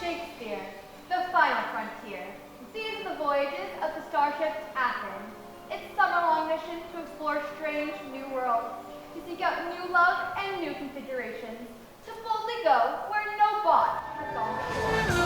Shakespeare, the final frontier. These are the voyages of the starship Athens. Its summer-long mission to explore strange new worlds, to seek out new love and new configurations, to boldly go where no bot has gone before.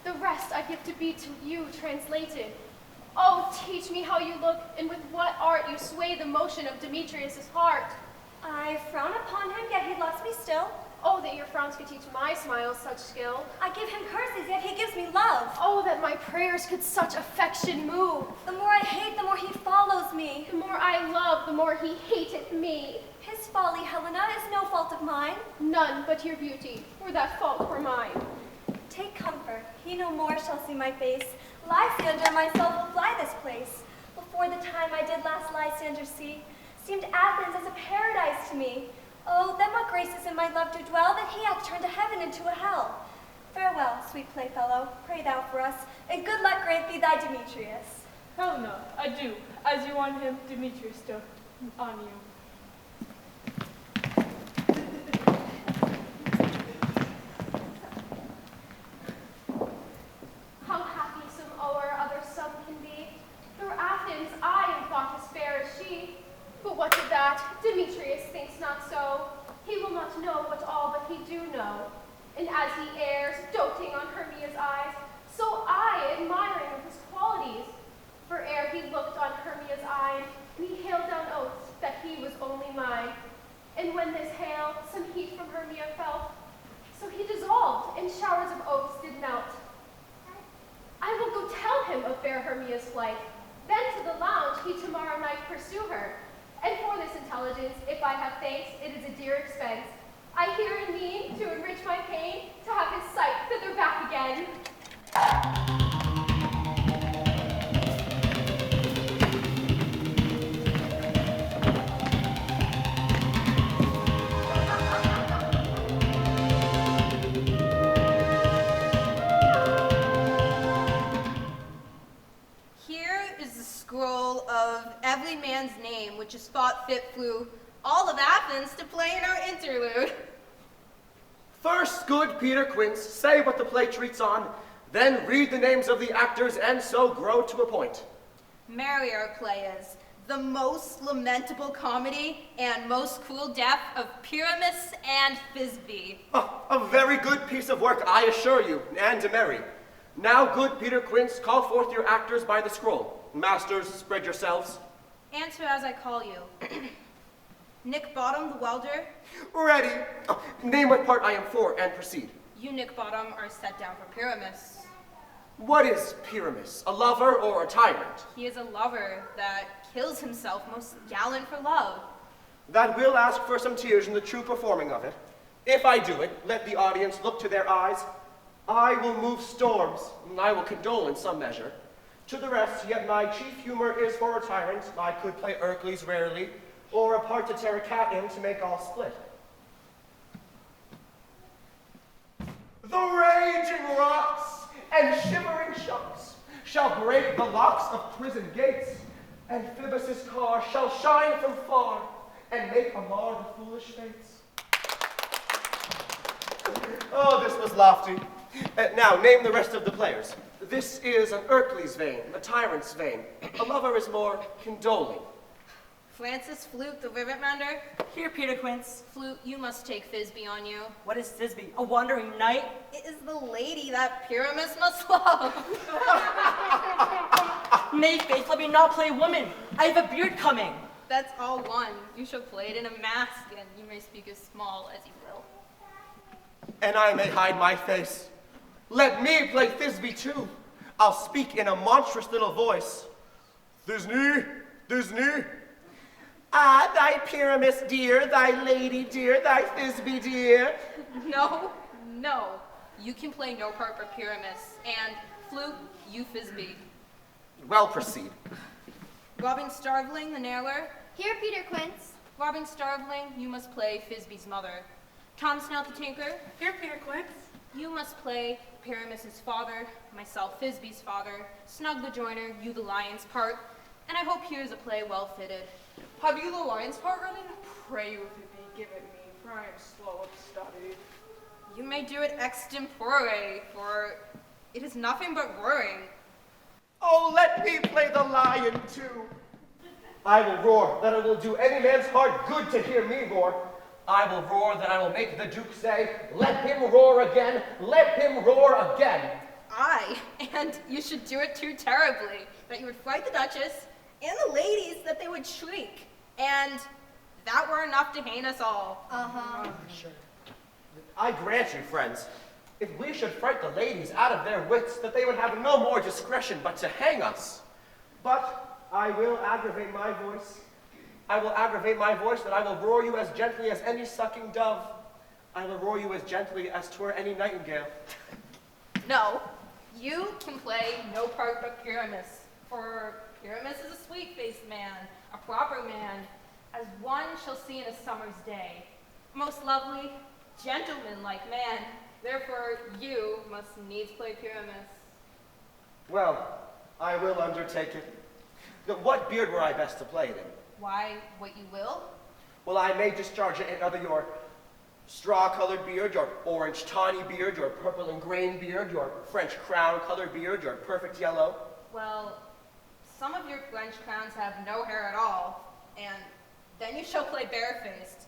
The rest I give to be to you translated. Oh, teach me how you look, and with what art you sway the motion of Demetrius' heart. I frown upon him, yet he loves me still. Oh, that your frowns could teach my smiles such skill. I give him curses, yet he gives me love. Oh, that my prayers could such affection move. The more I hate, the more he follows me. The more I love, the more he hateth me. His folly, Helena, is no fault of mine. None but your beauty, were that fault were mine. Take comfort, he no more shall see my face. Lysander myself will fly this place. Before the time I did last Lysander see, seemed Athens as a paradise to me. Oh, then what graces in my love do dwell, that he hath turned a heaven into a hell. Farewell, sweet playfellow, pray thou for us, and good luck grant thee thy Demetrius. Helena, adieu, as you on him, Demetrius doth on you. How happy some o'er other some can be. Through Athens I am thought as fair as she. But what of that? Demetrius thinks not so. He will not know what all but he do know. And as he errs, doting on Hermia's eyes, so I, admiring of his qualities. For ere he looked on Hermia's eye, he hailed down oaths that he was only mine. And when this hail some heat from Hermia felt, so he dissolved, and showers of oaths did melt. I will go tell him of fair Hermia's flight. Then to the lounge he tomorrow night pursue her. And for this intelligence, if I have thanks, it is a dear expense. I herein mean to enrich my pain, to have his sight thither back again. Scroll of every man's name which is thought fit flew all of Athens to play in our interlude. First, good Peter Quince, say what the play treats on, then read the names of the actors, and so grow to a point. Merry our play is, the most lamentable comedy and most cruel death of Pyramus and Thisbe. A very good piece of work, I assure you, and merry. Now, good Peter Quince, call forth your actors by the scroll. Masters, spread yourselves. Answer as I call you. Nick Bottom, the welder. Ready. Name what part I am for, and proceed. You, Nick Bottom, are set down for Pyramus. What is Pyramus, a lover or a tyrant? He is a lover that kills himself most gallant for love. That will ask for some tears in the true performing of it. If I do it, let the audience look to their eyes. I will move storms, and I will condole in some measure. To the rest, yet my chief humor is for a tyrant. I could play Hercules rarely, or a part to tear a cat in to make all split. The raging rocks and shivering shocks shall break the locks of prison gates, and Phoebus' car shall shine from far and make amar the foolish fates. Oh, this was lofty. Now, name the rest of the players. This is an Ercles vein, a tyrant's vein. A lover is more condoling. Francis Flute, the rivet mender. Here, Peter Quince. Flute, you must take Thisbe on you. What is Thisbe? A wandering knight? It is the lady that Pyramus must love. Nay, faith, let me not play woman. I have a beard coming. That's all one. You shall play it in a mask, and you may speak as small as you will. And I may hide my face. Let me play Thisbe too. I'll speak in a monstrous little voice. Thisbe, Thisbe. Ah, thy Pyramus dear, thy lady dear, thy Thisbe dear. No, no. You can play no part but Pyramus, and Flute, you Thisbe. Well, proceed. Robin Starveling, the nailer. Here, Peter Quince. Robin Starveling, you must play Thisbe's mother. Tom Snell the tinker. Here, Peter Quince. You must play Pyramus's father, myself Thisbe's father, Snug the joiner, you the lion's part, and I hope here's a play well fitted. Have you the lion's part ready? Pray you if it be given me, for I am slow of study. You may do it extempore, for it is nothing but roaring. Oh, let me play the lion too. I will roar that it will do any man's heart good to hear me roar. I will roar that I will make the Duke say, let him roar again, let him roar again. Aye, and you should do it too terribly, that you would fright the Duchess and the ladies that they would shriek, and that were enough to hang us all. Sure. I grant you, friends, if we should fright the ladies out of their wits, that they would have no more discretion but to hang us. But I will aggravate my voice. I will aggravate my voice that I will roar you as gently as any sucking dove. I will roar you as gently as 'twere any nightingale. No, you can play no part but Pyramus, for Pyramus is a sweet-faced man, a proper man, as one shall see in a summer's day. A most lovely, gentleman-like man. Therefore, you must needs play Pyramus. Well, I will undertake it. But what beard were I best to play it in? Why, what you will? Well, I may discharge it in either your straw-colored beard, your orange tawny beard, your purple and grain beard, your French crown-colored beard, your perfect yellow. Well, some of your French crowns have no hair at all, and then you shall play barefaced.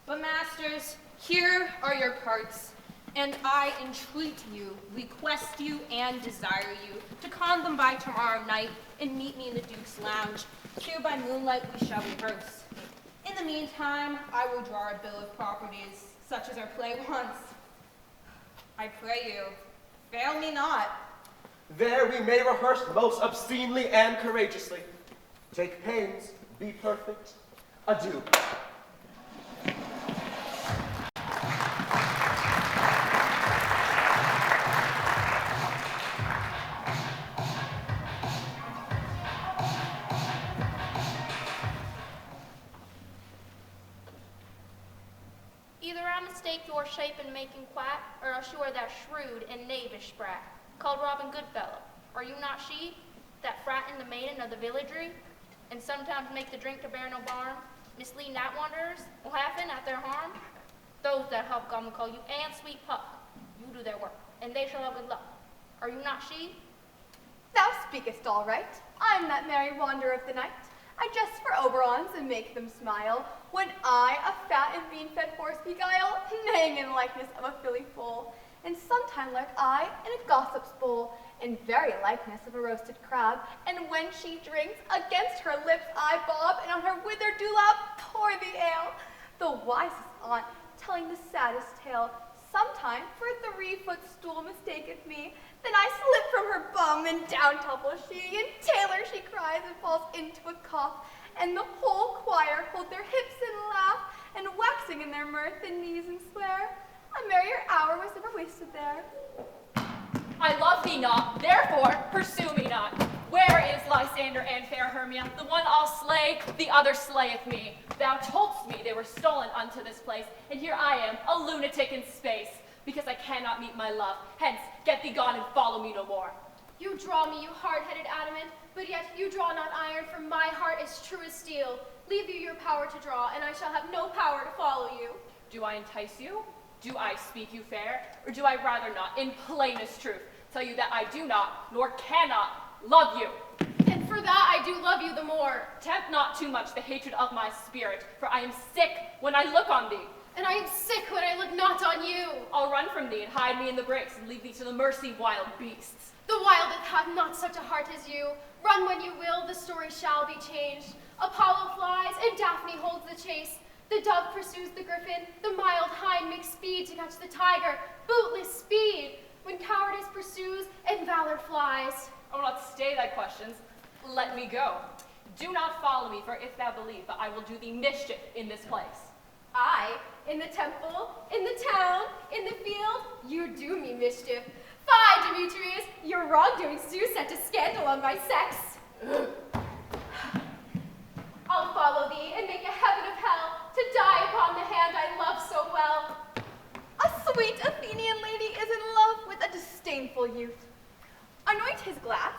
But masters, here are your parts, and I entreat you, request you, and desire you to con them by tomorrow night and meet me in the Duke's lounge. Here by moonlight we shall rehearse. In the meantime, I will draw a bill of properties, such as our play wants. I pray you, fail me not. There we may rehearse most obscenely and courageously. Take pains, be perfect. Adieu. Either I mistake your shape in making quack, or else you are that shrewd and knavish brat, called Robin Goodfellow. Are you not she, that frighten the maiden of the villagery, and sometimes make the drink to bear no barm, mislead night wanderers, laughing at their harm? Those that help God will call you Anne Sweet Puck. You do their work, and they shall have good luck. Are you not she? Thou speakest all right. I'm that merry wanderer of the night. I jest for Oberons and make them smile, when I, a fat and bean-fed horse, beguile, neighing in likeness of a filly foal, and sometime lurk I in a gossip's bowl, in very likeness of a roasted crab, and when she drinks, against her lips I bob, and on her withered dewlap pour the ale. The wisest aunt, telling the saddest tale, sometime for a 3-foot stool mistaketh me, then I slip from her bum, and down tumbles she, and Taylor she cries, and falls into a cough, and the whole choir hold their hips and laugh, and waxing in their mirth, and knees and swear, a merrier hour was never wasted there. I love thee not, therefore pursue me not. Where is Lysander and fair Hermia? The one I'll slay, the other slayeth me. Thou toldst me they were stolen unto this place, and here I am, a lunatic in space, because I cannot meet my love. Hence, get thee gone and follow me no more. You draw me, you hard-headed adamant, but yet you draw not iron, for my heart is true as steel. Leave you your power to draw, and I shall have no power to follow you. Do I entice you? Do I speak you fair? Or do I rather not, in plainest truth, tell you that I do not, nor cannot, love you. And for that I do love you the more. Tempt not too much the hatred of my spirit, for I am sick when I look on thee. And I am sick when I look not on you. I'll run from thee and hide me in the brakes and leave thee to the mercy of wild beasts. The wildeth hath not such a heart as you. Run when you will, the story shall be changed. Apollo flies, and Daphne holds the chase. The dove pursues the griffin, the mild hind makes speed to catch the tiger, bootless speed, when cowardice pursues and valor flies. I will not stay thy questions. Let me go. Do not follow me, for if thou believe that I will do thee mischief in this place. I, in the temple, in the town, in the field, you do me mischief. Fie, Demetrius, your wrongdoings do set a scandal on my sex. I'll follow thee and make a heaven of hell to die upon the hand I love so well. A sweet Athenian lady is in love with a disdainful youth. Anoint his glass,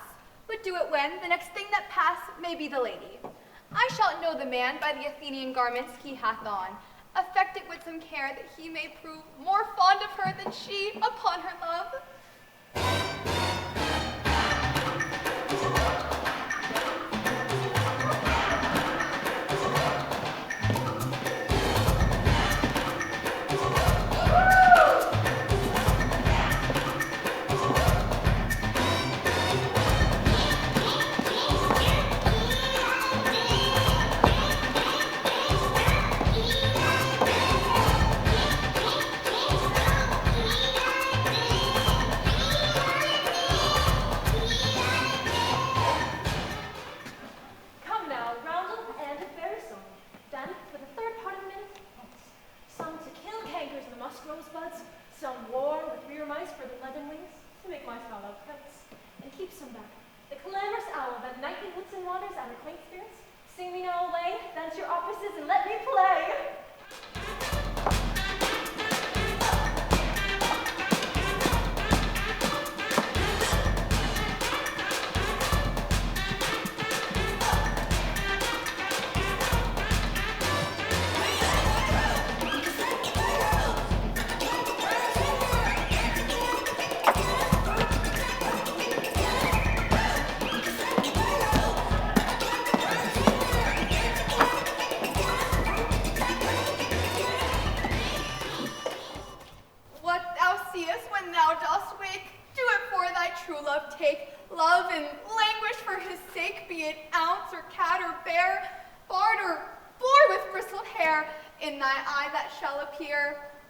but do it when the next thing that pass may be the lady. I shall know the man by the Athenian garments he hath on. Affect it with some care that he may prove more fond of her than she upon her love.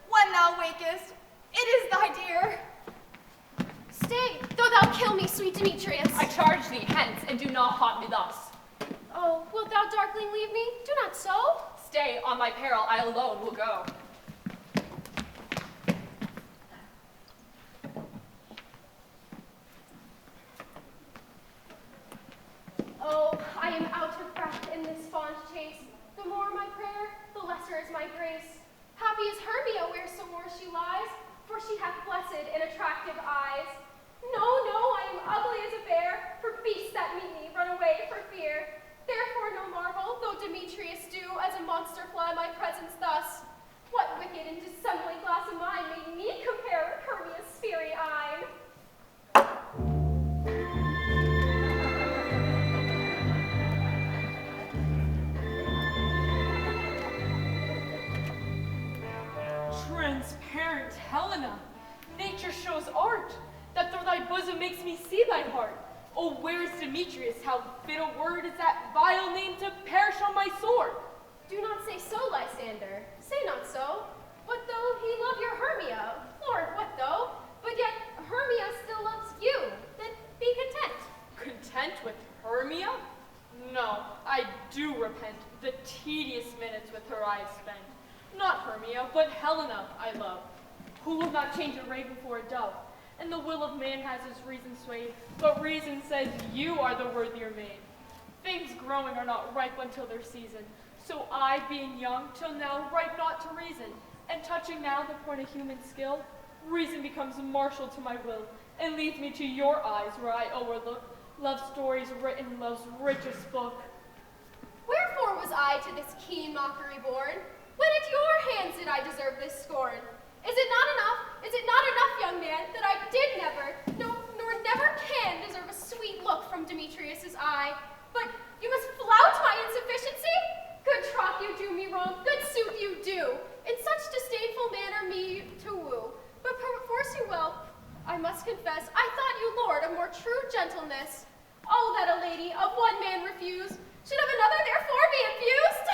When thou wakest, it is thy dear. Stay, though thou kill me, sweet Demetrius. I charge thee hence, and do not haunt me thus. Oh, wilt thou darkling leave me? Do not so. Stay, on my peril, I alone will go. Oh, I am out of breath in this fond chase. The more my prayer, the lesser is my grace. Happy is Hermia wheresoe'er she lies, for she hath blessed and attractive eyes. No, I am ugly as a bear, for beasts that meet me run away for fear. Therefore no marvel, though Demetrius do as a monster fly my presence thus. What wicked and dissembling glass of mine made me compare with Hermia's fiery eye? Transparent Helena, nature shows art, that through thy bosom makes me see thy heart. Oh, where's Demetrius? How fit a word is that vile name to perish on my sword? Do not say so, Lysander. Say not so. What though he love your Hermia? Lord, what though? But yet Hermia still loves you. Then be content. Content with Hermia? No, I do repent the tedious minutes with her I have spent. Not Hermia, but Helena I love, who will not change a raven for a dove. And the will of man has his reason swayed, but reason says you are the worthier maid. Things growing are not ripe until their season, so I, being young, till now ripe not to reason, and touching now the point of human skill, reason becomes martial to my will, and leads me to your eyes where I overlook love's stories written in love's richest book. Wherefore was I to this keen mockery born? When at your hands did I deserve this scorn? Is it not enough, young man, that I did never, no, nor or true gentleness. Oh, that a lady of one man refused, should of another therefore be abused.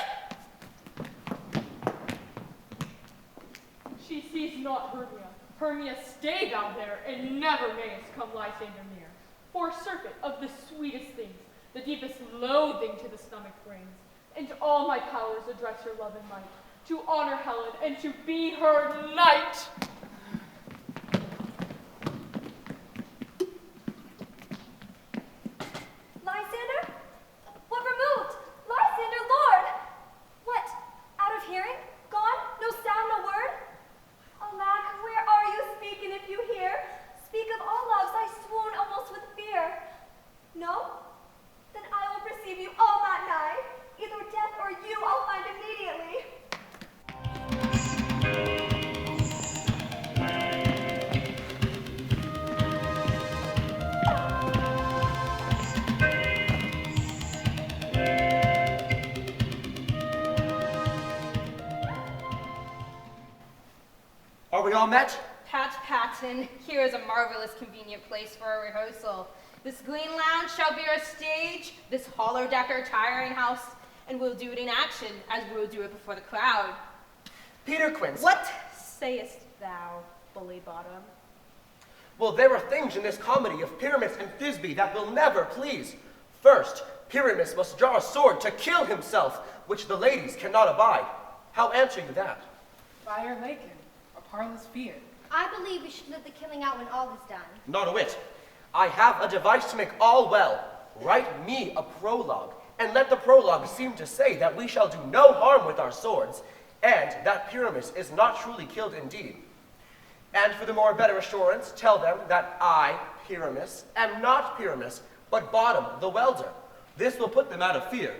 She sees not Hermia. Hermia, stay thou there, and never mayest come Lysander near. For surfeit of the sweetest things, the deepest loathing to the stomach brings, and all my powers address her love and might, to honor Helen and to be her knight. Lysander? What removed? Lysander, Lord! What? Out of hearing? Gone? No sound, no word? Alack, where are you? Speak, and if you hear, speak of all loves, I swoon almost with fear. No? Then I will perceive you all that nigh. Either death or you I'll find immediately. Are we all met? Pat Patton, here is a marvelous convenient place for a rehearsal. This green lounge shall be our stage, this hollow-decker tiring house, and we'll do it in action, as we'll do it before the crowd. Peter Quince. What sayest thou, bully bottom? Well, there are things in this comedy of Pyramus and Thisbe that will never please. First, Pyramus must draw a sword to kill himself, which the ladies cannot abide. How answer you that? Fire Lakin, a parlous fear. I believe we should live the killing out when all is done. Not a whit. I have a device to make all well. Write me a prologue, and let the prologue seem to say that we shall do no harm with our swords, and that Pyramus is not truly killed indeed. And for the more better assurance, tell them that I, Pyramus, am not Pyramus, but Bottom, the welder. This will put them out of fear.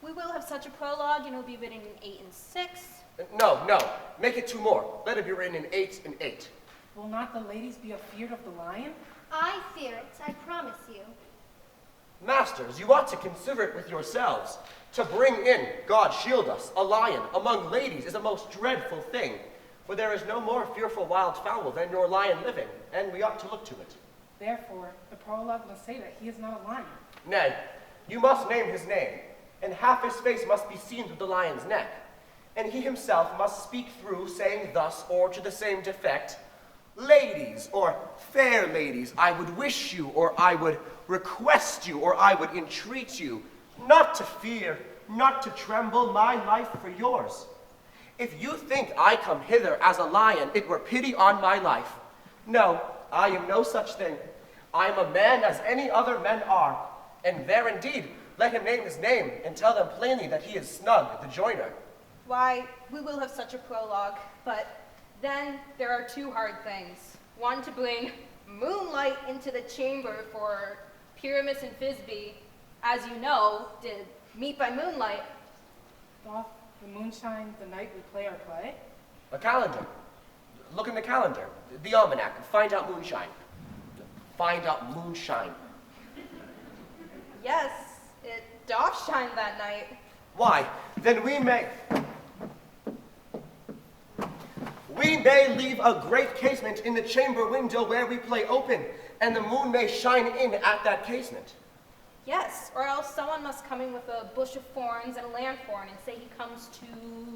We will have such a prologue, and it will be written in 8 and 6. No, no. Make it 2 more. Let it be written in 8 and 8. Will not the ladies be afeard of the lion? I fear it, I promise you. Masters, you ought to consider it with yourselves. To bring in, God shield us, a lion among ladies is a most dreadful thing, for there is no more fearful wild fowl than your lion living, and we ought to look to it. Therefore, the prologue must say that he is not a lion. Nay, you must name his name, and half his face must be seen through the lion's neck, and he himself must speak through, saying thus, or to the same defect, ladies, or fair ladies, I would wish you, or I would request you, or I would entreat you, not to fear, not to tremble my life for yours. If you think I come hither as a lion, it were pity on my life. No, I am no such thing. I am a man as any other men are, and there indeed, let him name his name, and tell them plainly that he is Snug, the joiner. Why, we will have such a prologue, but then there are 2 hard things. One, to bring moonlight into the chamber, for Pyramus and Thisbe, as you know, did meet by moonlight. Doth the moonshine the night we play our play? A calendar. Look in the calendar, the almanac, find out moonshine. Find out moonshine. Yes, it doth shine that night. Why, then we may leave a great casement in the chamber window where we play open, and the moon may shine in at that casement. Yes, or else someone must come in with a bush of thorns and a lanthorn and say he comes to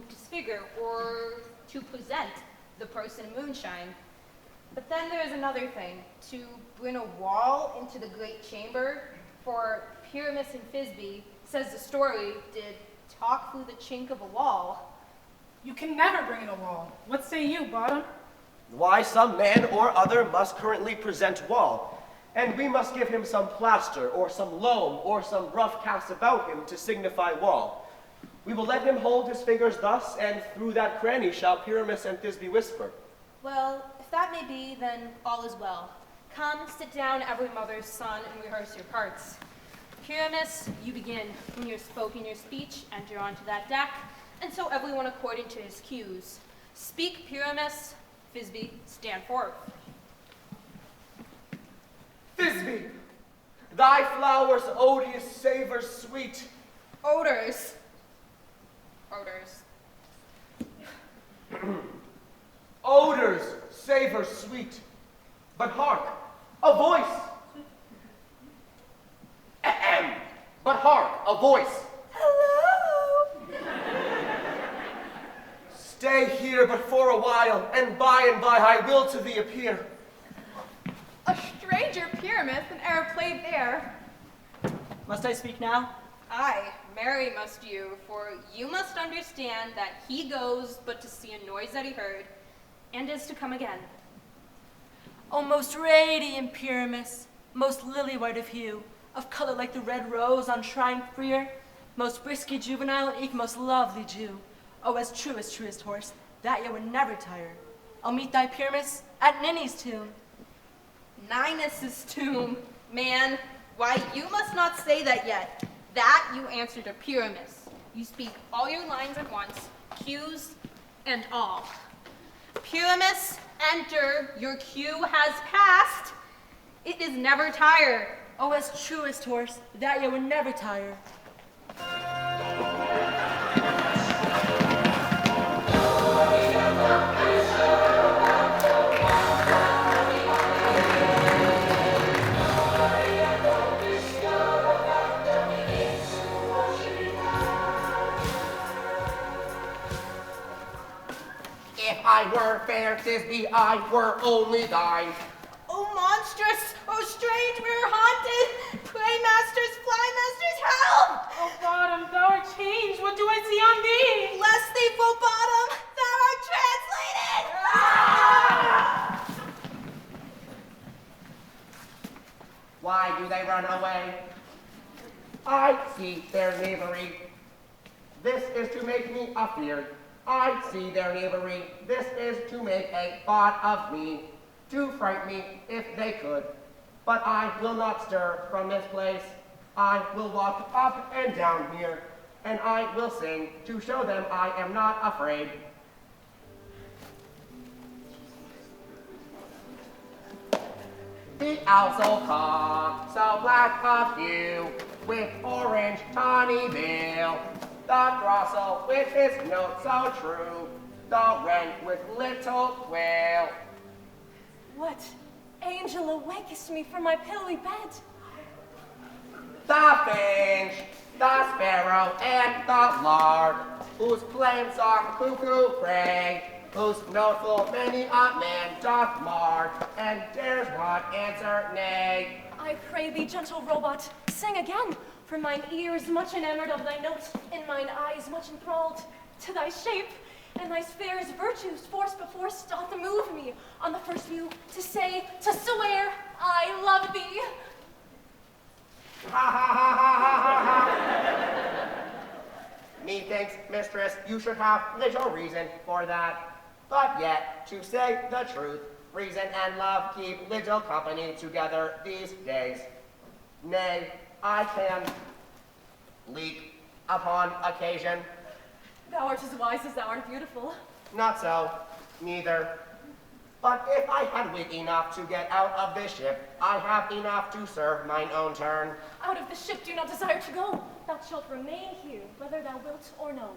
disfigure or to present the person moonshine. But then there is another thing, to bring a wall into the great chamber, for Pyramus and Thisbe, says the story, did talk through the chink of a wall. You can never bring in a wall. What say you, Bottom? Why, some man or other must currently present wall, and we must give him some plaster, or some loam, or some rough cast about him to signify wall. We will let him hold his fingers thus, and through that cranny shall Pyramus and Thisbe whisper. Well, if that may be, then all is well. Come, sit down, every mother's son, and rehearse your parts. Pyramus, you begin. When you're spoken your speech, enter onto that deck, and so everyone according to his cues. Speak, Pyramus. Thisbe, stand forth. Thisbe, thy flowers odious savor sweet. Odors. Odors. Odors savor sweet. But hark, a voice. But hark, a voice. Hello? Stay here but for a while, and by I will to thee appear. A stranger Pyramus and e'er played there. Must I speak now? Aye, marry must you, for you must understand that he goes but to see a noise that he heard, and is to come again. O most radiant Pyramus, most lily-white of hue, of color like the red rose on shrine freer, most brisky juvenile and eke most lovely Jew. O as truest horse, that ye would never tire. I'll meet thy Pyramus at Ninny's tomb. Ninus's tomb, man. Why, you must not say that yet. That you answer to Pyramus. You speak all your lines at once, cues and all. Pyramus, enter, your cue has passed. It is never tire. O as truest horse, that ye would never tire. If I were fair, Thisbe, I were only thine. Oh, monstrous! Oh, strange, we're haunted! Pray, masters, fly, masters, help! Oh, bottom, thou art changed. What do I see on thee? Bless thee, full bottom, thou art translated! Ah! Why do they run away? I see their knavery. This is to make me afeard. I see their knavery. This is to make a thought of me, to fright me if they could. But I will not stir from this place. I will walk up and down here, and I will sing to show them I am not afraid. The owl so calm, so black of hue, with orange tawny bill. The throstle with his note so true, the wren with little quill. What angel awakest me from my pillowy bed? The finch, the sparrow, and the lark, whose plain song cuckoo pray, whose note full many a man doth mark, and dares not answer nay. I pray thee, gentle robot, sing again, for mine ears much enamored of thy note, and mine eyes much enthralled to thy shape, and thy fairest virtues force before doth move me on the first view to say, to swear, I love thee. Ha ha ha ha ha ha. Methinks, mistress, you should have little reason for that. But yet, to say the truth, reason and love keep little company together these days. Nay, I can leak upon occasion. Thou art as wise as thou art beautiful. Not so, neither. But if I had wit enough to get out of this ship, I have enough to serve mine own turn. Out of the ship do not desire to go. Thou shalt remain here, whether thou wilt or no.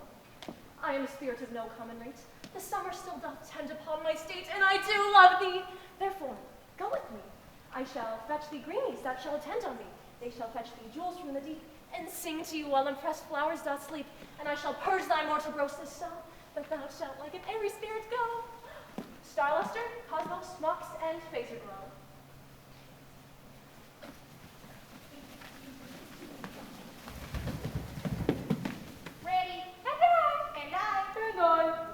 I am a spirit of no common rate. The summer still doth tend upon my state, and I do love thee. Therefore, go with me. I shall fetch thee greenies that shall attend on thee. They shall fetch thee jewels from the deep, and sing to you while impressed flowers doth sleep. And I shall purge thy mortal gross this stone, but thou shalt like an airy spirit go. Starluster, Cosmos, Mox, and Phaser Glow. Ready. And I.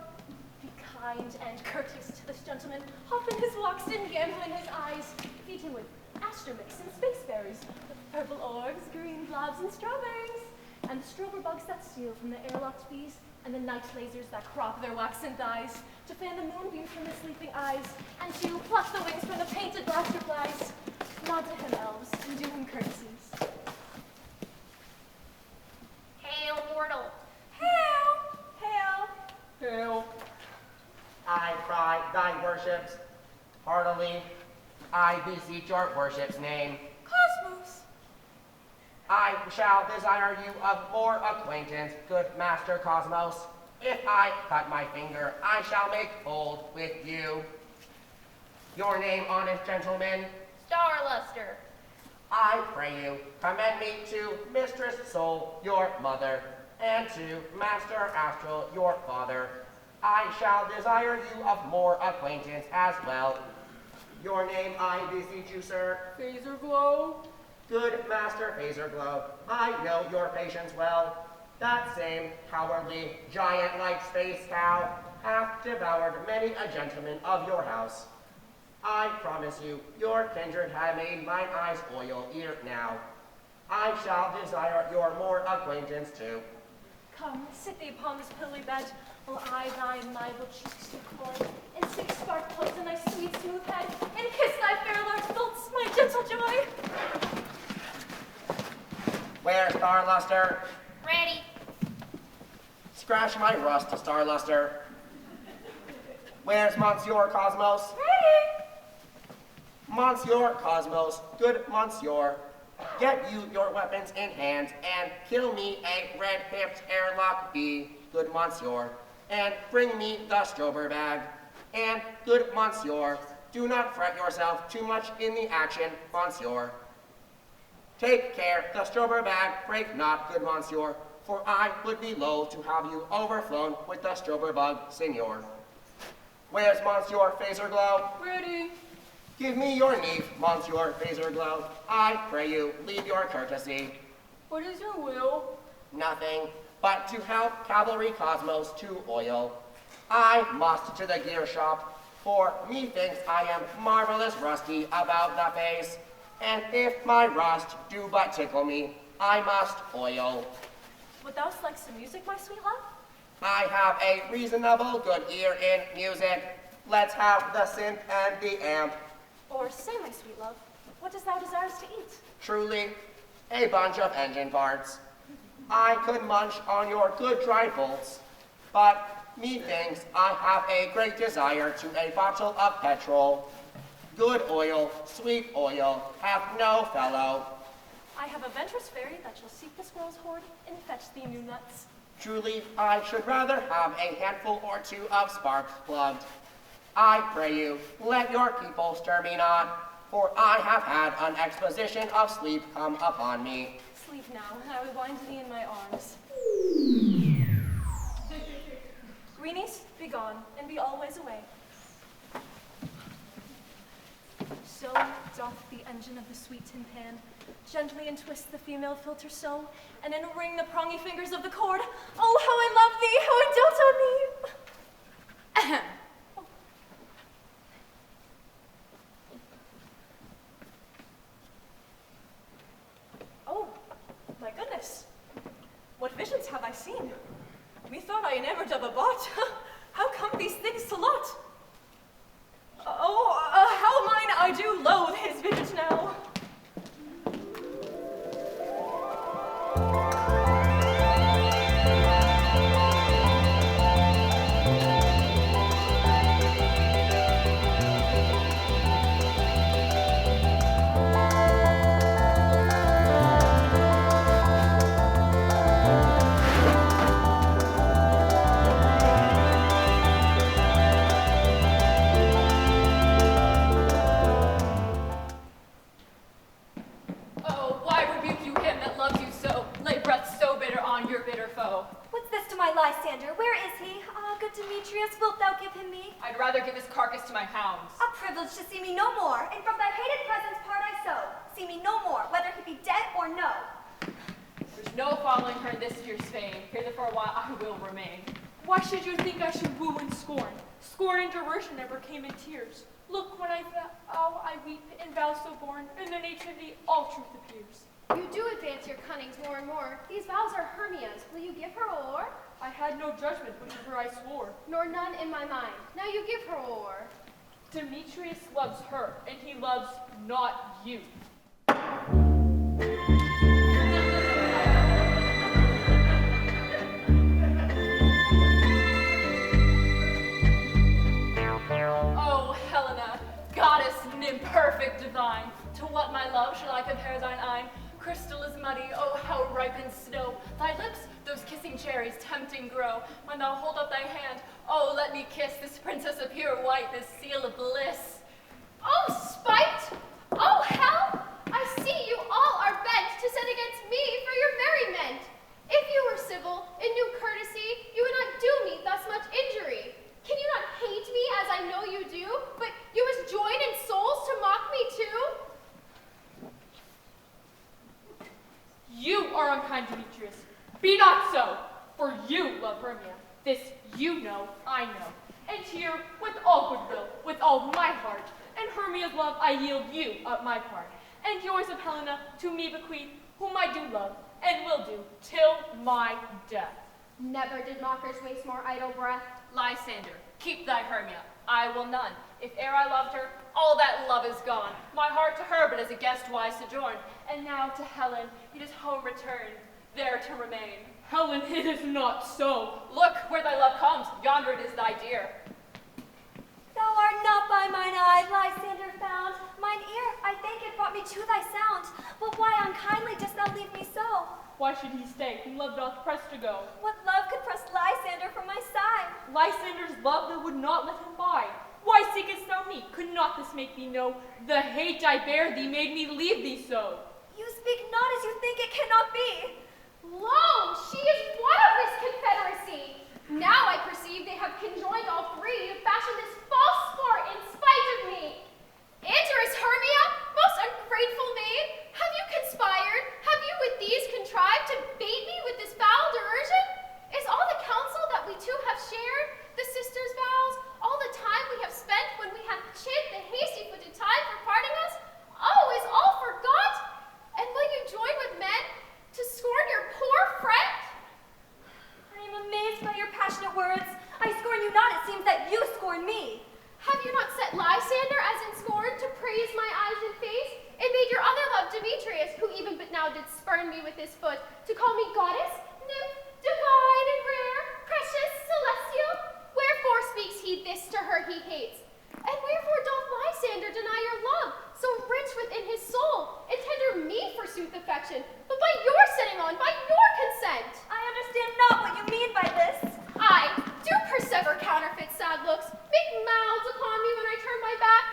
Be kind and courteous to this gentleman. Hop in his walks and gamble in his eyes. Feed him with astromix and spaceberries, with purple orbs, green blobs, and strawberries. And the strober bugs that steal from the airlocked bees, and the night lasers that crop their waxen thighs, to fan the moonbeams from his sleeping eyes, and to pluck the wings from the painted blaster flies. Nod to him, elves, and do him courtesies. Hail, mortal. Hail! Hail! Hail. I cry thy worships heartily. I beseech your worship's name. Cosmos! I shall desire you of more acquaintance, good Master Cosmos. If I cut my finger, I shall make bold with you. Your name, honest gentleman? Starluster. I pray you, commend me to Mistress Sol, your mother, and to Master Astral, your father. I shall desire you of more acquaintance as well. Your name, I beseech you, sir. Phaserglow. Good Master Phaserglow, I know your patience well. That same cowardly, giant-like space cow hath devoured many a gentleman of your house. I promise you, your kindred have made mine eyes oil ere now. I shall desire your more acquaintance too. Come, sit thee upon this pillowy bed, while I thy marble cheeks do coy, and sink spark close in thy sweet smooth head, and kiss thy fair large thoughts, my gentle joy. Where's Starluster? Ready. Scratch my rust, Starluster. Where's Monsieur Cosmos? Ready! Monsieur Cosmos, good Monsieur, get you your weapons in hand, and kill me a red-hipped airlock bee, good Monsieur, and bring me the strober bag. And, good Monsieur, do not fret yourself too much in the action, Monsieur. Take care, the strober bag break not, good Monsieur, for I would be loath to have you overflown with the strober bug, Signor. Where's Monsieur Phaserglow? Ready. Give me your knee, Monsieur Phaserglow. I pray you, leave your courtesy. What is your will? Nothing, but to help Cavalry Cosmos to oil. I must to the gear shop, for methinks I am marvelous rusty about the face, and if my rust do but tickle me, I must oil. Would thou like some music, my sweet love? I have a reasonable good ear in music. Let's have the synth and the amp. Or say, my sweet love, what dost thou desirest to eat? Truly, a bunch of engine parts. I could munch on your good dry bolts, but methinks I have a great desire to a bottle of petrol. Good oil, sweet oil, hath no fellow. I have a venturous fairy that shall seek the squirrel's hoard and fetch thee new nuts. Truly, I should rather have a handful or two of sparks plugged. I pray you, let your people stir me not, for I have had an exposition of sleep come upon me. Sleep now, and I will wind thee in my arms. Greenies, be gone, and be always away. So doth the engine of the sweet tin pan gently entwist the female filter so, and enring the prongy fingers of the cord. Oh, how I love thee, how I dote on thee! Oh, my goodness. What visions have I seen? Methought I enamored of a bot. How come these things to lot? Oh, how mine I do loathe his visage now. Wilt thou give him me? I'd rather give his carcass to my hounds. A privilege to see me no more, and from thy hated presence part I so. See me no more, whether he be dead or no. There's no following her in this fierce fame. Here for a while I will remain. Why should you think I should woo and scorn? Scorn and derision never came in tears. Look, when I vow, I weep, and vow so born, in the nativity all truth appears. You do advance your cunnings more and more. These vows are Hermia's. Will you give her o'er? I had no judgment, but to her I swore. Nor none in my mind. Now you give her o'er. Demetrius loves her, and he loves not you. Oh, Helena, goddess nymph, perfect divine, to what my love shall I compare thine eye? Crystal is muddy, oh, how ripened snow. Thy lips, those kissing cherries, tempting grow. When thou hold up thy hand, oh, let me kiss this princess of pure white, this seal of bliss. Oh, spite! Oh, hell! I see you unkind, Demetrius. Be not so, for you love Hermia. This you know, I know. And here, with all goodwill, with all my heart, and Hermia's love I yield you up my part, and yours of Helena to me bequeath, whom I do love, and will do, till my death. Never did mockers waste more idle breath. Lysander, keep thy Hermia. I will none. If e'er I loved her, all that love is gone. My heart to her but as a guest wise sojourned. And now to Helen, it is home returned, there to remain. Helen, it is not so. Look where thy love comes, yonder it is thy dear. Thou art not by mine eye, Lysander, found. Mine ear, I think it brought me to thy sound. But why unkindly dost thou leave me so? Why should he stay, whom love doth press to go? What love could press Lysander from my side? Lysander's love that would not let him bide. Why seekest thou me? Could not this make thee know the hate I bear thee made me leave thee so? You speak not as you think it cannot be. Lo, she is one of this confederacy. Now I perceive they have conjoined all three to fashion this false sport in spite of me. Androus Hermia, most ungrateful maid, have you conspired? Have you with these contrived to bait me with this foul diversion? Is all the counsel that we two have shared, the sisters' vows, all the time we have spent when we have chid the hasty-footed tide for parting us? Oh, is all forgot? And will you join with men to scorn your poor friend? I am amazed by your passionate words. I scorn you not, it seems that you scorn me. Have you not set Lysander as in scorn to praise my eyes and face, and made your other love Demetrius, who even but now did spurn me with his foot, to call me goddess, nymph, divine and rare, precious, celestial? Wherefore speaks he this to her he hates? And wherefore doth Lysander deny your love, so rich within his soul, and tender me forsooth affection, but by your setting on, by your consent? I understand not what you mean by this. I do persever counterfeit sad looks, make mouths upon me when I turn my back,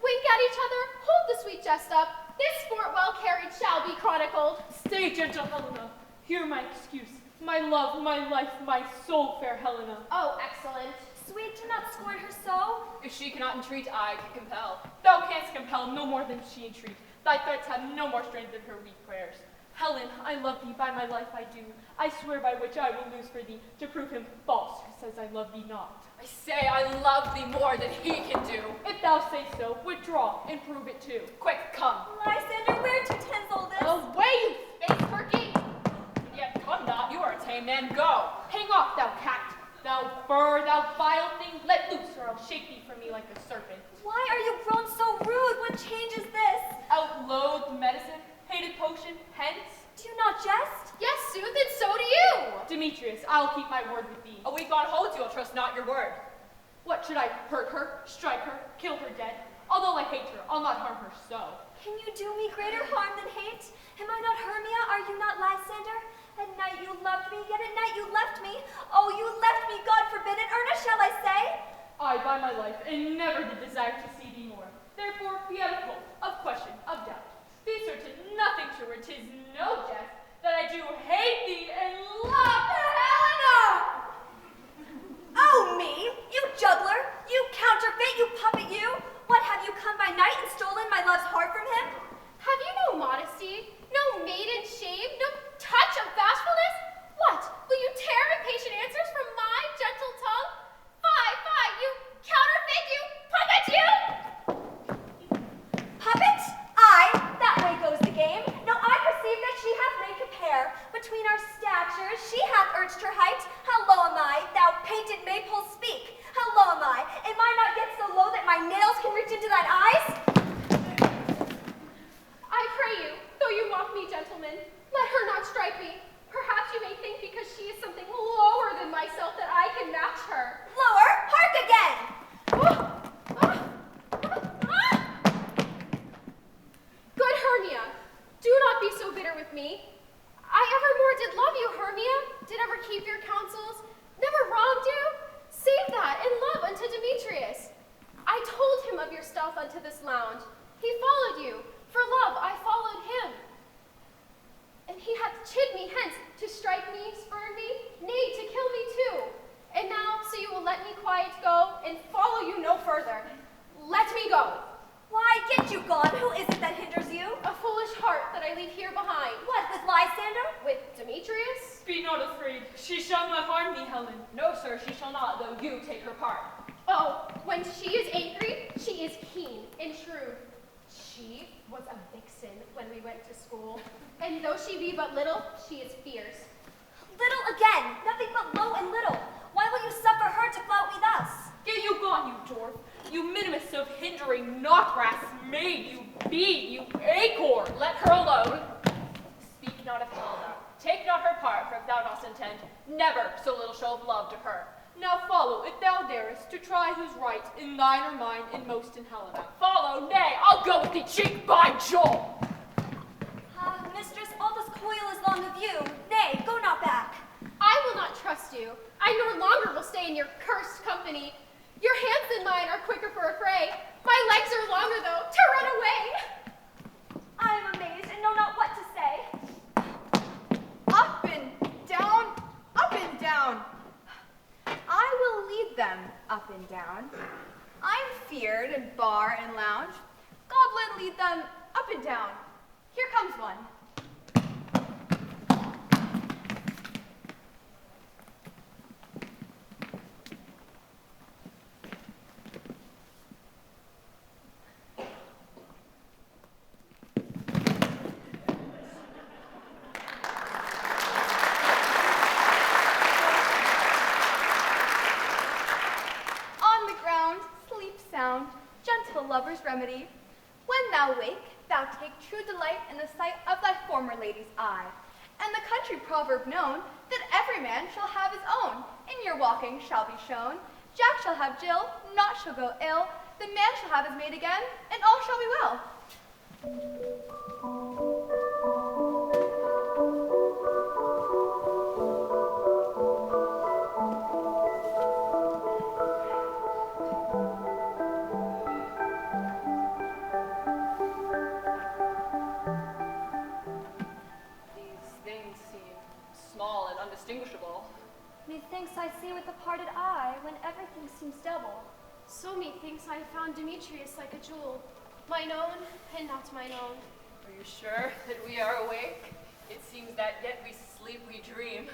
wink at each other, hold the sweet jest up. This sport well carried shall be chronicled. Stay, gentle Helena. Hear my excuse. My love, my life, my soul, fair Helena. Oh, excellent. Sweet, do not scorn her so. If she cannot entreat, I can compel. Thou canst compel no more than she entreat. Thy threats have no more strength than her weak prayers. Helen, I love thee, by my life I do. I swear by which I will lose for thee, to prove him false who says I love thee not. I say I love thee more than he can do. If thou say so, withdraw, and prove it too. Quick, come. Lysander, where to tinsel this? Away, you face perky! Yet come not, you are a tame man, go. Hang off, thou cat! Thou bird, thou vile thing, let loose, or I'll shake thee from me like a serpent. Why are you grown so rude? What change is this? Outloathed medicine, hated potion, hence. Do you not jest? Yes, sooth, and so do you. Demetrius, I'll keep my word with thee. A weak God holds you, I'll trust not your word. What, should I hurt her, strike her, kill her dead? Although I hate her, I'll not harm her so. Can you do me greater harm than hate? Am I not Hermia? Are you not Lysander? At night you loved me, yet at night you left me. Oh, you left me, God forbid, in earnest shall I say? I, by my life, and never did desire to see thee more. Therefore, be out of hope, of question, of doubt. Be certain nothing sure, 'tis no jest, that I do hate thee and love Helena! Oh, me, you juggler, you counterfeit, you puppet, you! What, have you come by night and stolen my love's heart from him? Have you no modesty, no maiden shame, no touch of bashfulness? What, will you tear impatient answers from my gentle tongue? Fie, fie, you counterfeit, you puppet, you! Puppet? Aye, that way goes the game. No, I perceive that she hath made compare. Between our statures, she hath urged her height. How low am I, thou painted maypole, speak. How low am I? Am I not yet so low that my nails can reach into thine eyes? I pray you, though you mock me, gentlemen, let her not strike me. Perhaps you may think because she is something lower than myself that I can match her. Lower? Hark again! Good Hermia, do not be so bitter with me. I evermore did love you, Hermia, did ever keep your counsels, never wronged you. Save that in love unto Demetrius. I told him of your stealth unto this lounge. He followed you. For love I followed him. And he hath chid me hence to strike me, spurn me, nay, to kill me too. And now, so you will let me quiet go and follow you no further. Let me go. Why, get you gone. Who is it that hinders you? A foolish heart that I leave here behind. What, with Lysander? With Be not afraid. She shall not harm thee, Helen. No, sir, she shall not, though you take her part. Oh, when she is angry, she is keen and shrewd. She was a vixen when we went to school, and though she be but little, she is fierce. Little again, nothing but low and little. Why will you suffer her to flout me thus? Get you gone, you dwarf. You minimus of hindering knot-grass maid, you bead, you acorn. Let her alone. Speak not of Helena. Take not her part, for if thou dost intend, never so little show of love to her. Now follow, if thou darest, to try who's right, in thine or mine, in most in Helena. Follow, nay, I'll go with thee cheek by jowl. Ah, mistress, all this coil is long of you. Nay, go not back. I will not trust you. I no longer will stay in your cursed company. Your hands and mine are quicker for a fray. My legs are longer, though, to run away. I am amazed and know not what to say. Up and down, up and down. I will lead them up and down. I'm feared in bar and lounge. Goblin lead them up and down. Here comes one. Gentle lover's remedy. When thou wake, thou take true delight in the sight of thy former lady's eye. And the country proverb known, that every man shall have his own, in your walking shall be shown. Jack shall have Jill, naught shall go ill, the man shall have his maid again, and all shall be well. Indistinguishable. Methinks I see with a parted eye when everything seems double. So methinks I found Demetrius like a jewel, mine own and not mine own. Are you sure that we are awake? It seems that yet we sleep, we dream.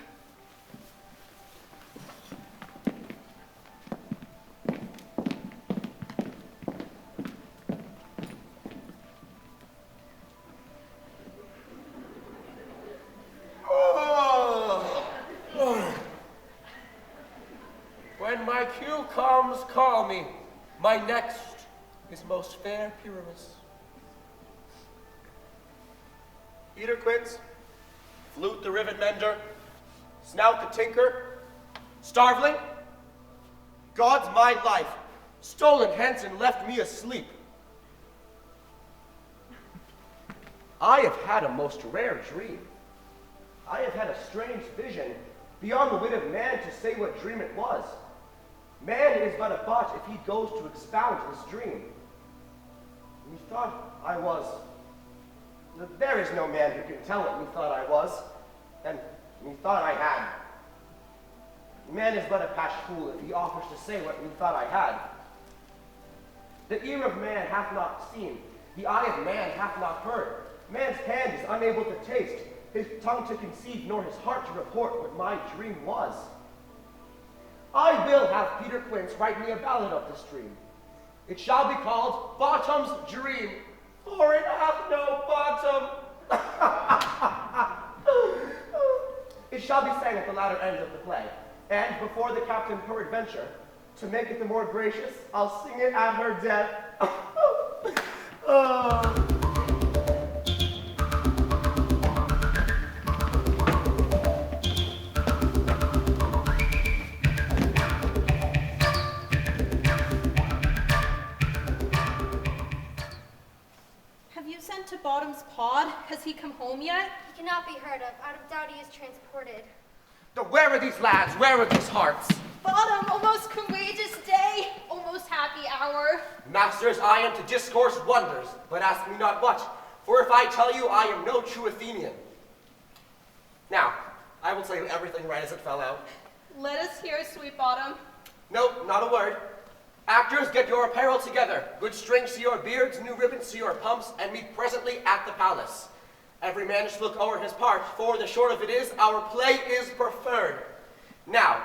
When my cue comes, call me. My next is most fair Pyramus. Peter Quince, Flute the rivet mender, Snout the tinker, Starveling, God's my life, stolen hence and left me asleep. I have had a most rare dream. I have had a strange vision, beyond the wit of man to say what dream it was. Man is but a bot if he goes to expound his dream. Methought I was. There is no man who can tell what methought I was, and methought I had. Man is but a patch fool if he offers to say what methought I had. The ear of man hath not seen, the eye of man hath not heard. Man's hand is unable to taste, his tongue to conceive, nor his heart to report what my dream was. I will have Peter Quince write me a ballad of this dream. It shall be called Bottom's Dream, for it hath no bottom. It shall be sang at the latter end of the play, and before the captain peradventure, to make it the more gracious, I'll sing it at her death. To Bottom's pod? Has he come home yet? He cannot be heard of. Out of doubt he is transported. Where are these lads? Where are these hearts? Bottom, almost courageous day, almost happy hour. Masters, I am to discourse wonders, but ask me not what, for if I tell you, I am no true Athenian. Now, I will tell you everything right as it fell out. Let us hear, sweet Bottom. Nope, not a word. Actors, get your apparel together. Good strings to your beards, new ribbons to your pumps, and meet presently at the palace. Every man should look o'er his part, for the short of it is, our play is preferred. Now,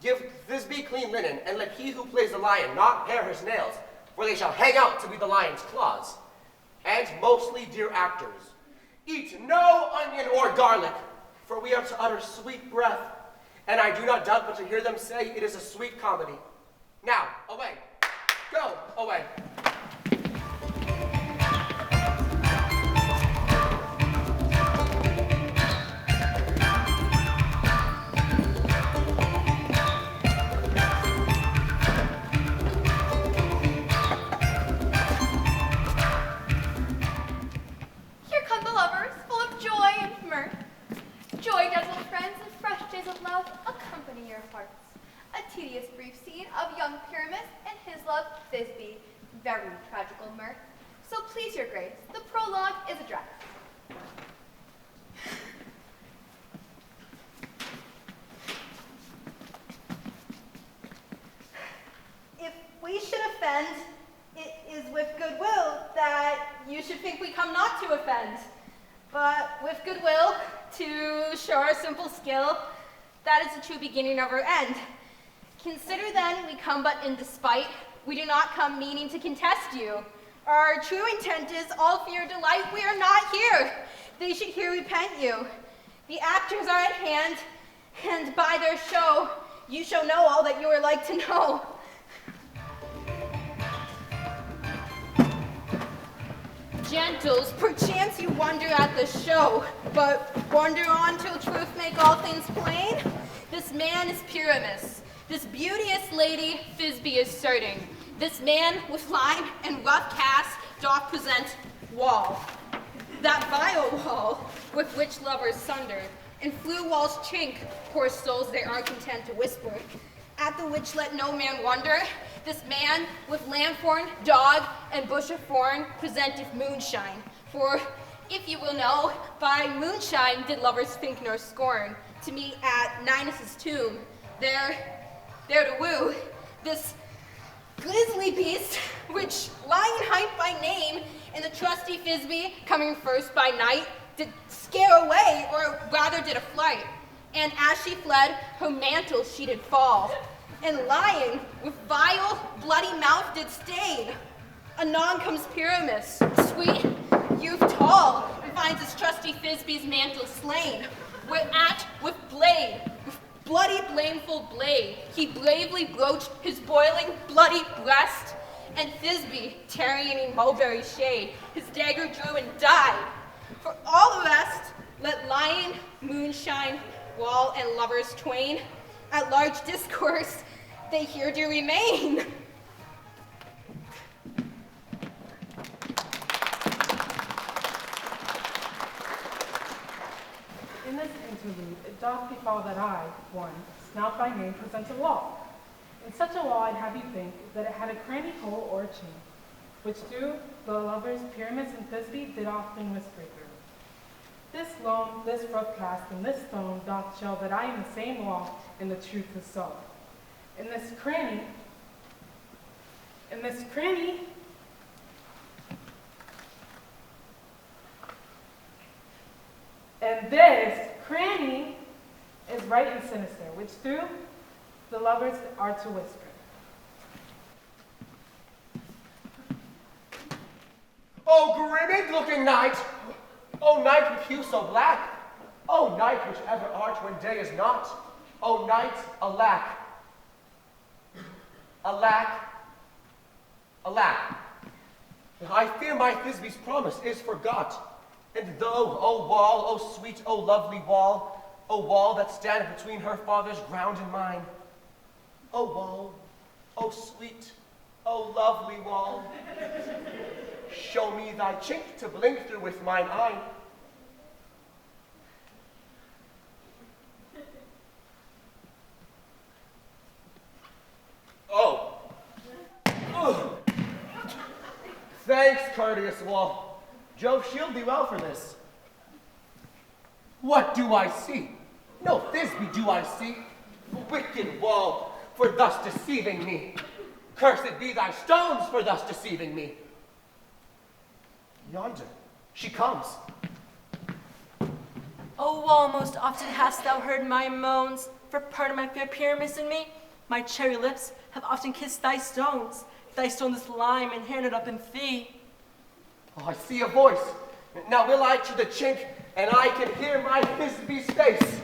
give Thisbe clean linen, and let he who plays the lion not pare his nails, for they shall hang out to be the lion's claws. And mostly, dear actors, eat no onion or garlic, for we are to utter sweet breath, and I do not doubt but to hear them say it is a sweet comedy. Now, away. Go, away. Here come the lovers, full of joy and mirth. Joy, gentle friends, and fresh days of love accompany your hearts. A tedious brief scene of young Pyramus and his love Thisbe. Very tragical mirth. So please your grace, the prologue is addressed. If we should offend, it is with goodwill that you should think we come not to offend. But with goodwill, to show our simple skill, that is the true beginning of our end. Consider then we come but in despite, we do not come meaning to contest you. Our true intent is all for your delight, we are not here. They should here repent you. The actors are at hand, and by their show, you shall know all that you are like to know. Gentles, perchance you wonder at the show, but wonder on till truth make all things plain. This man is Pyramus. This beauteous lady Thisbe is certain. This man with line and rough cast doth present wall. That vile wall with which lovers sunder, and flue walls chink, poor souls they are content to whisper. At the which let no man wonder, this man with lanthorn, dog, and bush of thorn presenteth moonshine. For, if you will know, by moonshine did lovers think nor scorn, to meet at Ninus' tomb, there to woo this grisly beast, which lying hight by name, and the trusty Thisbe, coming first by night, did scare away, or rather did a flight. And as she fled, her mantle she did fall, and lion with vile, bloody mouth did stain. Anon comes Pyramus, sweet youth tall, and finds his trusty Thisbe's mantle slain, whereat with blade, with bloody blameful blade, he bravely broached his boiling bloody breast, and Thisbe, tarrying in mulberry shade, his dagger drew and died. For all the rest, let lion, moonshine, wall, and lovers twain, at large discourse, they here do remain. In this interlude, it doth befall that I, one, Snout by name, present a wall. In such a wall I'd have you think that it had a cranny hole or a chink, which through the lovers Pyramus and Thisbe did often whisper through. This loam, this rough cast, and this stone doth show that I am the same wall, and the truth is so. In this cranny, and this cranny is right and sinister, which through the lovers are to whisper. O grimmed looking night! O night with hue so black! O night which ever art when day is not! O night, alack! Alack! Alack! I fear my Thisbe's promise is forgot. And though, O wall, O sweet, O lovely wall, O wall that standeth between her father's ground and mine, O wall, O sweet, O lovely wall, show me thy chink to blink through with mine eye. Oh. Ugh. Thanks, courteous wall. Jove shield thee well for this. What do I see? No Thisbe do I see. Wicked wall, for thus deceiving me. Cursed be thy stones for thus deceiving me. Yonder, she comes. wall, most often hast thou heard my moans, for pardon my fair Pyramus and me. My cherry lips have often kissed thy stones this lime and handed up in thee. Oh, I see a voice. Now will I to the chink, and I can hear my Thisby's face.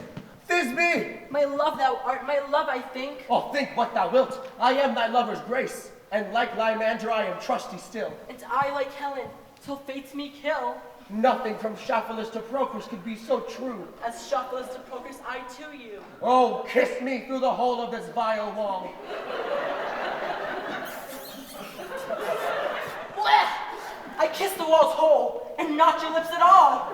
Thisby! My love thou art, my love I think. Oh, think what thou wilt. I am thy lover's grace, and like Lymander I am trusty still. And I like Helen, till fates me kill. Nothing from Shaphalus to Procrus could be so true. As Shaphalus to Procrus I to you. Oh, kiss me through the hole of this vile wall. Blech! I kissed the wall's hole, and not your lips at all.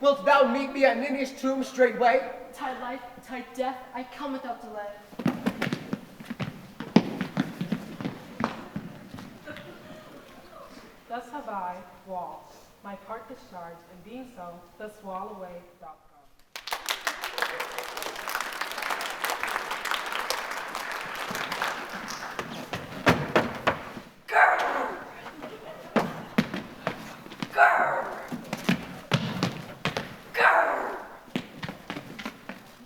Wilt thou meet me at Nini's tomb straightway? Tide life, tide death, I come without delay. Thus have I, Wall, my part discharged, and being so, thus wall away doth come. Grr! Grr! Grr!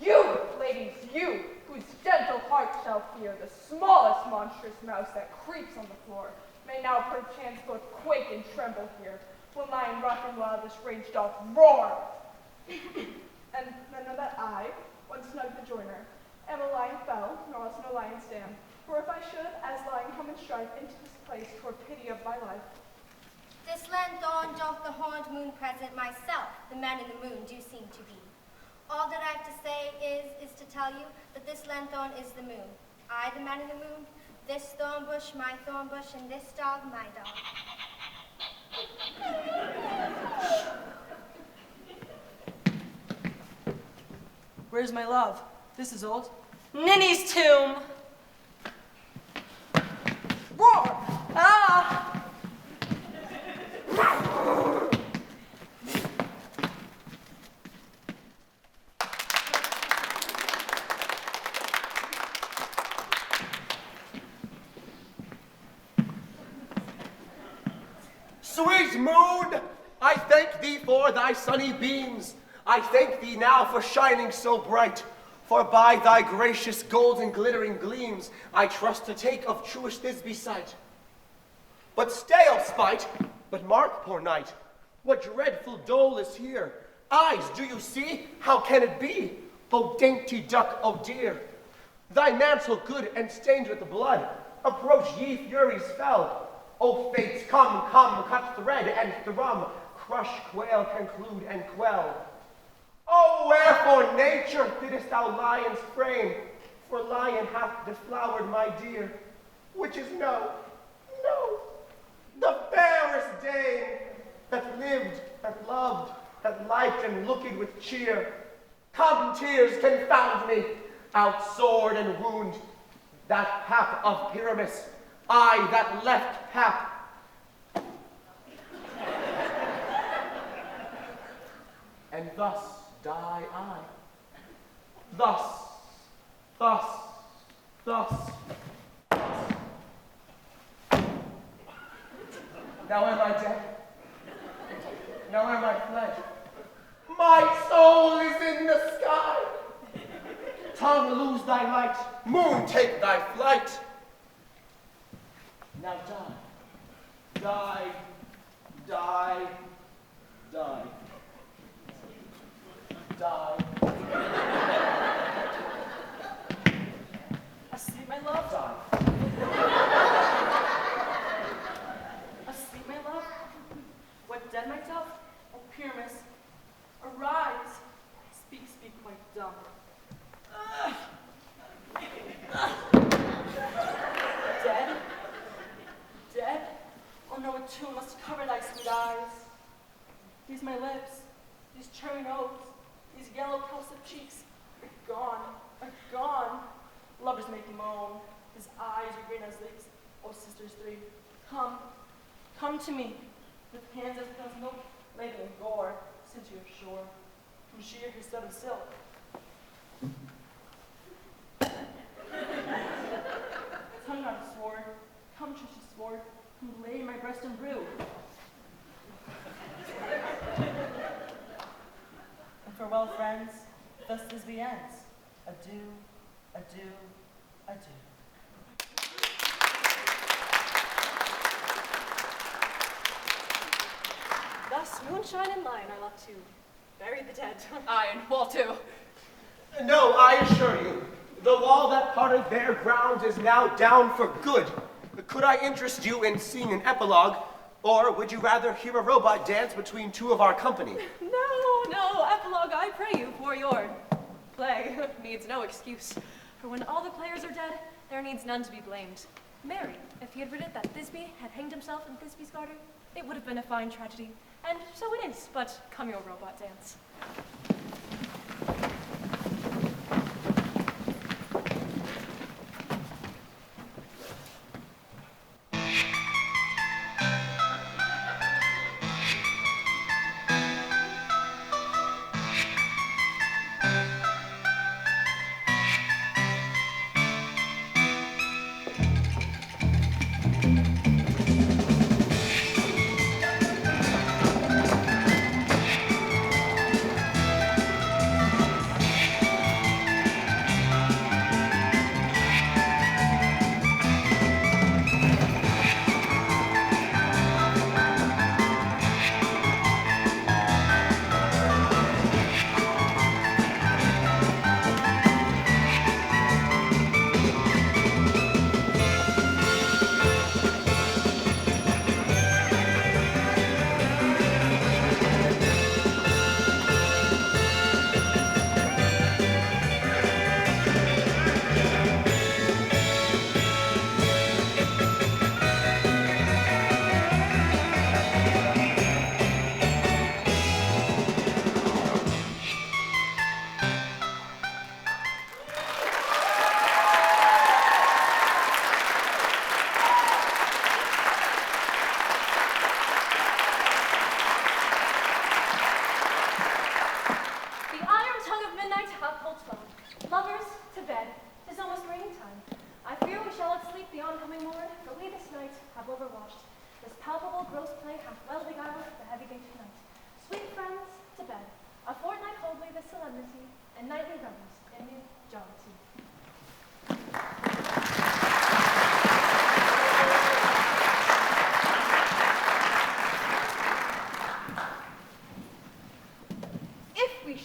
You, ladies, you, whose gentle heart shall fear the smallest monstrous mouse that creeps on the floor, may now perchance both quake and tremble here, when lion rough and wild this rage doth roar. And then know that I, one snug bejoiner, am a lion fell, nor else no lion stand. For if I should, as lion come and strike into this place, for pity of my life. This land dawn doth the horned moon present myself, the man in the moon do seem to be. All that I have to say is to tell you that this lanthorn is the moon. I, the man in the moon, this thorn bush, my thorn bush, and this dog, my dog. Where's my love? This is old. Nini's tomb! Roar! Ah! Sweet moon, I thank thee for thy sunny beams. I thank thee now for shining so bright. For by thy gracious golden glittering gleams, I trust to take of truest Thisby's sight. But stay, O spite, but mark, poor knight, what dreadful dole is here. Eyes, do you see? How can it be? O dainty duck, O dear. Thy mantle good and stained with blood. Approach ye furies fell. O fates, come, come, cut thread and thrum, crush, quail, conclude, and quell. O wherefore, nature, fittest thou lion's frame? For lion hath deflowered my dear, which is no, the fairest dame that lived, that loved, that liked and looked with cheer. Come, tears, confound me, out sword and wound, that hap of Pyramus, I that left hap. And thus die I. Thus. Now am I dead? Now am I fled? My soul is in the sky. Tongue, lose thy light. Moon, take thy flight. Now die. Die. Die. Die. Die. Asleep, my love? Die. Asleep, my love? What dead, my dove? O Pyramus, arise. Speak quite dumb. Dead? Dead? Oh no, a tomb must cover thy sweet eyes. These my lips, these cherry nose, these yellow pulsive cheeks are gone. Lovers make moan, his eyes are green as leeks. O sisters three, come to me, with hands as pale as milk, laden in gore, since you are sure, from sheer her stud of silk. Tongue not a sword, come, trusty sword, come lay my breast and brew. ends. Adieu, adieu, adieu. Thus, moonshine and lion are left to bury the dead. Aye, and wall too. No, I assure you, the wall that parted their ground is now down for good. Could I interest you in seeing an epilogue, or would you rather hear a robot dance between two of our company? No, epilogue, I pray you, for your play needs no excuse. For when all the players are dead, there needs none to be blamed. Marry, if he had written that Thisbe had hanged himself in Thisbe's garden, it would have been a fine tragedy. And so it is, but come your robot dance.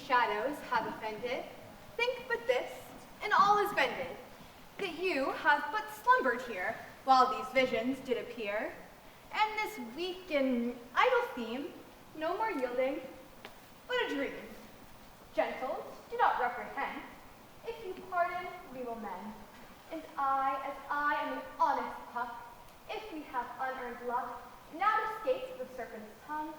Shadows have offended, think but this, and all is vended, that you have but slumbered here, while these visions did appear, and this weak and idle theme, no more yielding, but a dream. Gentles, do not reprehend, if you pardon, we will mend, and as I am an honest puck, if we have unearned luck, now escaped the serpent's tongue,